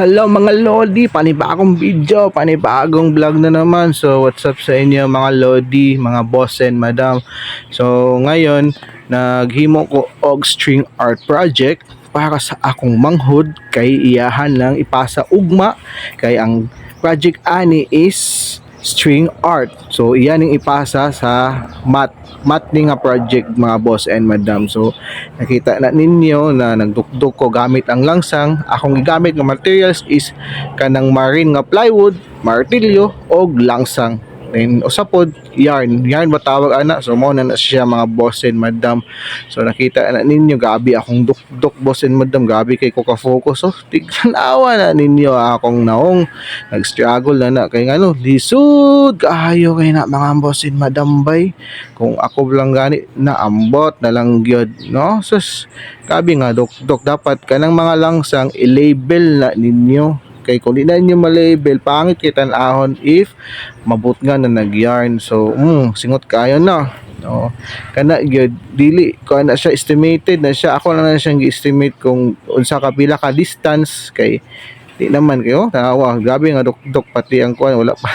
Hello mga Lodi, panibagong video, panibagong vlog na naman. So what's up sa inyo mga Lodi, mga boss and madam. So ngayon, naghimo ko og string art project para sa akong manghod kay iyahan lang ipasa ugma kay ang project ani is string art. So iyan ang ipasa sa mat ni nga project mga boss and madam. So nakita na ninyo na nagdukduk ko gamit ang langsang. Akong gigamit nga materials is kanang marine nga plywood, martilyo og langsang. Then usapod yarn ba tawag ana. So mao na siya mga boss and madam. So nakita na ninyo gabi akong dukduk boss and madam, gabi kay ko ka focus. So tigtanawa na ninyo akong naong nag-struggle na kay ngano lisod kaayo kay na mga boss and madam bay. Kung ako lang gani naambot na lang gyud no. Sus gabi nga dukduk, dapat kanang mga langsang i-label na ninyo. Kay kung di na nyo malabel, pangit kita ahon if mabut nga na nag-yarn. So, singot kayo na. No. Kana gyud dili ko na siya estimated na siya. Ako na siyang gi-estimate kung unsa ka pila ka distance kay di naman kayo. Tawa, grabe nga dukdok pati ang kuan wala pa.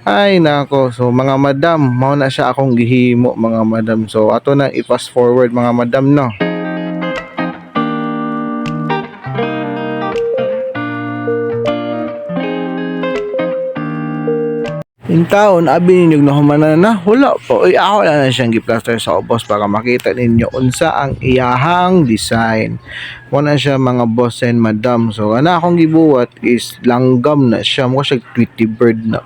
Ay nako. So mga madam, mao na siya akong gihimo mga madam. So ato na i-fast forward mga madam no. In taon, abi ninyo na humanan na, wala po. Uy, ako na siyang giplaster sa ubos para makita ninyo unsa ang iyahang design. Muna siya mga boss and madam. So, ana akong gibuhat is langgam na siya. Mukha siya Tweety Bird na.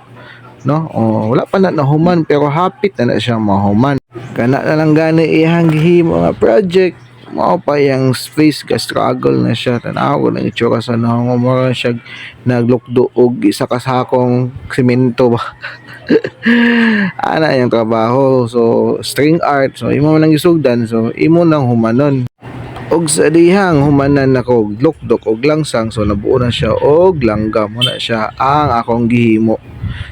No? Wala pa na nahuman pero hapit na siya mahuman. Kana na lang gani iyahang gihimo nga project. Mao pa yung space ka struggle na siya. Tanaw ko ng itsura sa nangumura siya naglukdo og isa ka sakong semento ba. Ana yung trabaho. So string art, so imo man lang isugdan, so imo nang humanon. Og sa dihang humanan ako lukdok og langsang, so nabuo na siya og langgam. Muna siya ang akong gihimo.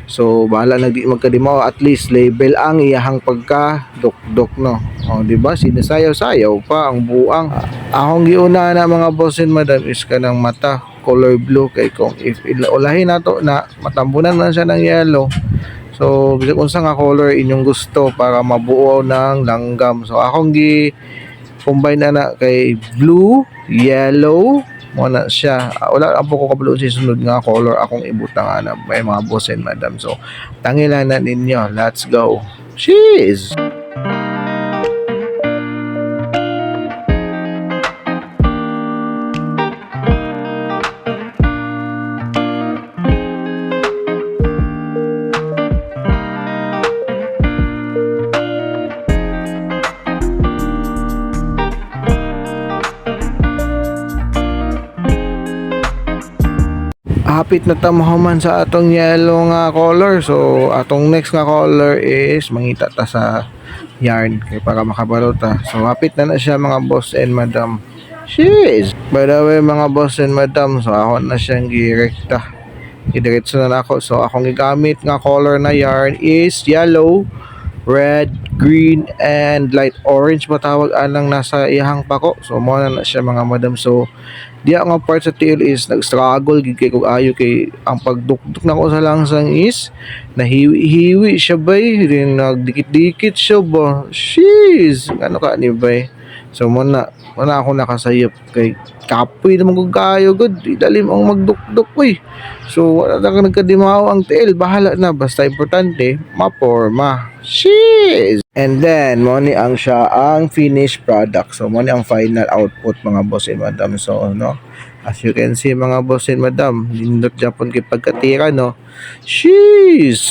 So bahala na di magkadimaw, at least label ang iyahang pagka dukdok no. Di ba sinasayaw-sayaw pa ang buang. Akong giuna na mga boss and madam is kanang mata color blue, kay kung if ulahin nato na matambunan man siya ng yellow. So bisag unsa nga color inyong gusto para mabuo ng langgam. So akong gi combine na kay blue, yellow, mo na siya. Wala ang po ko kabalo sa sunod nga color akong ibutang ana may mga boss and madam. So tangilan na ninyo, let's go. Cheers. Hapit na tamahuman sa atong yellow nga color. So atong next nga color is mangita ta sa yarn kay para makabalo ta. So hapit na siya mga boss and madam. Jeez. By the way mga boss and madam, so ako na siyang girekta. Idiretso na ako. So akong gigamit nga color na yarn is yellow, red, green, and light orange matawag anang nasa iyahang pako. So mo na siya mga madam. So diya nga part sa tail is nag-struggle gid kay kung ayo kay ang pagdukduk nako sa langsang is nahiwi-hiwi siya bay, rin nagdikit-dikit siya ba. Jeez, ano ka ni bay. So muna ako nakasayop kay kapoy naman kung kayo good idalim ang magdukduk koy. So wala na nagkadimaw ang tail, bahala na basta importante maporma. Jeez. And then mo ni ang siya ang finished product. So mo ni ang final output mga boss and madam. So no, as you can see mga boss and madam, lindot Japon kay pagkatira no. Jeez.